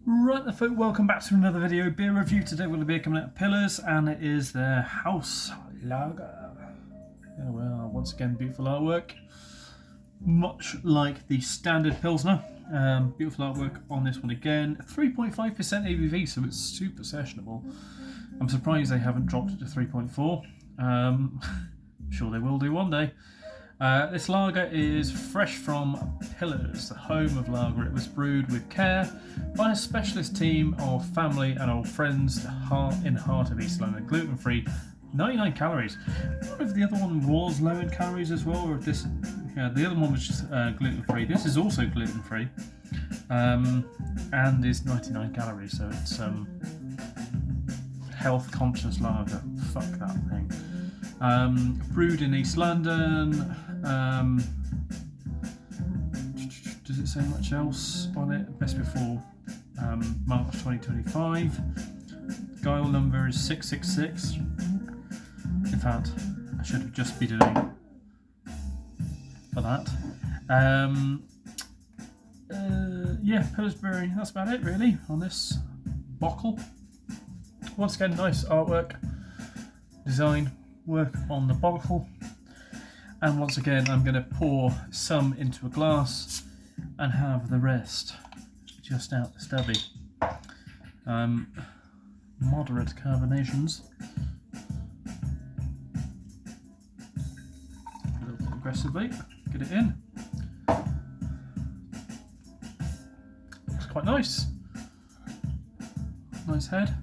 Right, the folk, welcome back to another video beer review. Today we'll be coming out of Pillars, and it is their Haus Lager. There we are, once again, beautiful artwork. Much like the standard Pilsner. Beautiful artwork on this one again. 3.5% ABV, so it's super sessionable. I'm surprised they haven't dropped it to 3.4. I'm sure they will do one day. This lager is fresh from Pillars, the home of lager. It was brewed with care by a specialist team of family and old friends in the heart of East London. Gluten-free, 99 calories. I don't know if the other one was low in calories as well, or if this, yeah, the other one was just gluten-free. This is also gluten-free, and is 99 calories, so it's health-conscious lager. Fuck that thing. Brewed in East London. Does it say much else on it? Best before March 2025. Guile number is 666. In fact, I should have just been doing for that. Yeah, Pillsbury. That's about it really on this bottle. Once again, nice artwork, design work on the bottle. And once again, I'm going to pour some into a glass and have the rest just out the stubby. Moderate carbonations. A little bit aggressively. Get it in. Looks quite nice. Nice head.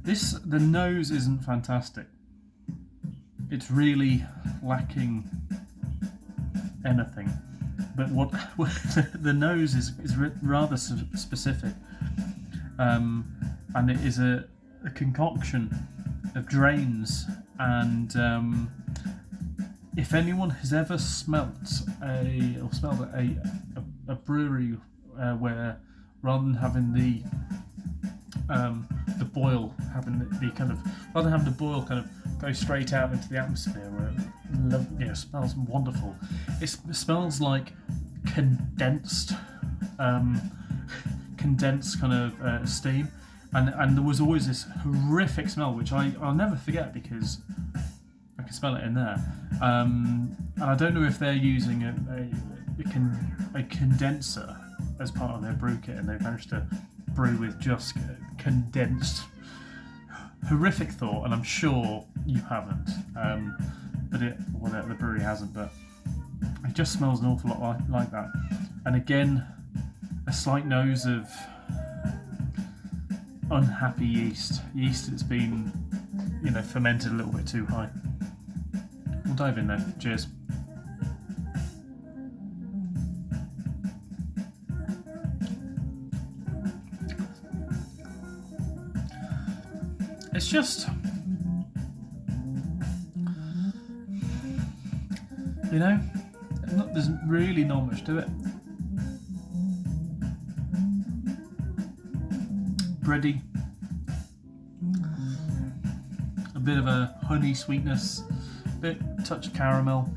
The nose isn't fantastic. It's really lacking anything, but what the nose is rather specific, and it is a concoction of drains. And if anyone has ever smelt a brewery where rather than having the boil having the kind of rather than having the boil kind of go straight out into the atmosphere where it smells wonderful. It smells like condensed kind of steam, and there was always this horrific smell which I'll never forget because I can smell it in there. And I don't know if they're using a condenser as part of their brew kit, and they've managed to brew with just condensed. Horrific thought, and I'm sure you haven't, but the brewery hasn't, but it just smells an awful lot like that. And again, a slight nose of unhappy yeast that's been, fermented a little bit too high. We'll dive in there. Cheers. It's just, there's really not much to it. Bready, a bit of a honey sweetness, touch of caramel.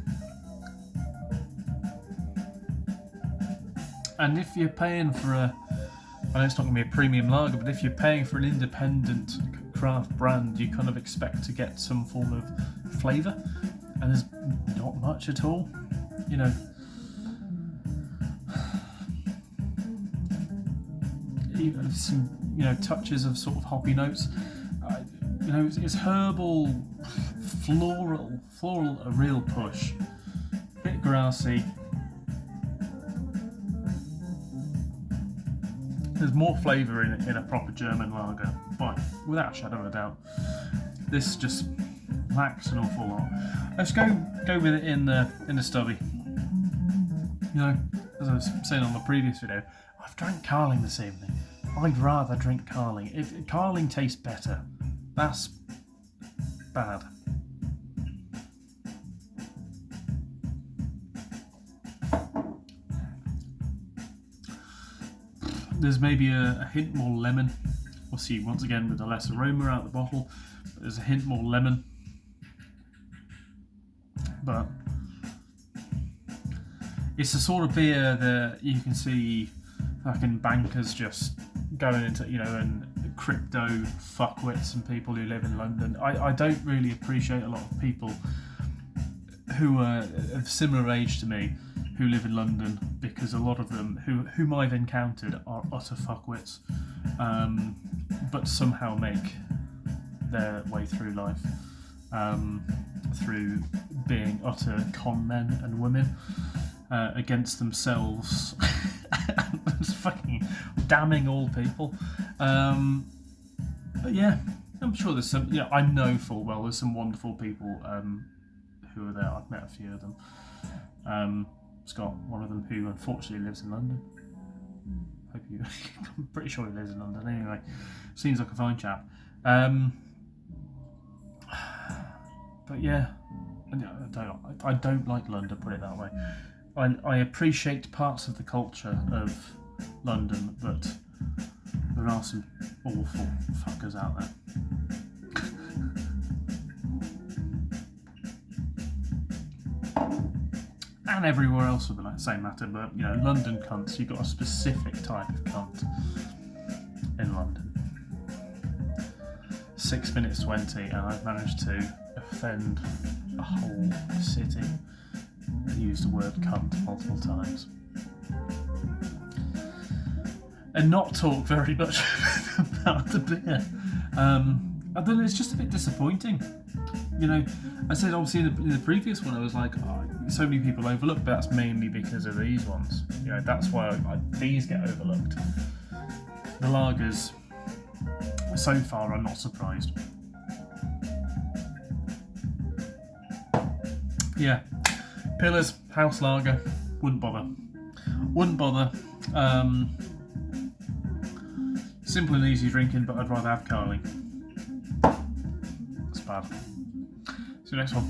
And if you're paying for I know it's not going to be a premium lager, but if you're paying for an independent craft brand, you kind of expect to get some form of flavour, and there's not much at all. Even some touches of sort of hoppy notes. It's herbal, floral, a real push, bit grassy. There's more flavour in a proper German lager, but without a shadow of a doubt. This just lacks an awful lot. Let's go with it in the stubby. As I was saying on the previous video, I've drank Carling this evening. I'd rather drink Carling. If Carling tastes better, that's bad. There's maybe a hint more lemon. We'll see once again with the less aroma out the bottle. But there's a hint more lemon. But it's the sort of beer that you can see fucking bankers just going into, you know, and crypto fuckwits and people who live in London. I don't really appreciate a lot of people who are of similar age to me who live in London, because a lot of them whom I've encountered are utter fuckwits, but somehow make their way through life through being utter con men and women against themselves and just fucking damning all people. But yeah, I'm sure there's some. Yeah, I know full well there's some wonderful people who are there. I've met a few of them. Scott, one of them, who unfortunately lives in London. Hope you. I'm pretty sure he lives in London. Anyway, seems like a fine chap. But yeah, I don't like London. Put it that way. I appreciate parts of the culture of London, but there are some awful fuckers out there. And everywhere else for the same matter, but you know, London cunts, you've got a specific type of cunt in London. 6 minutes 20, and I've managed to offend a whole city. I used the word cunt multiple times. And not talk very much about the beer. I don't know, it's just a bit disappointing. You know, I said obviously in the previous one I was like, oh, so many people overlooked, but that's mainly because of these ones. You know, that's why these get overlooked. The lagers, so far, I'm not surprised. Yeah, Pillars, Haus lager, wouldn't bother. Simple and easy drinking, but I'd rather have Carling. That's bad. See you next one.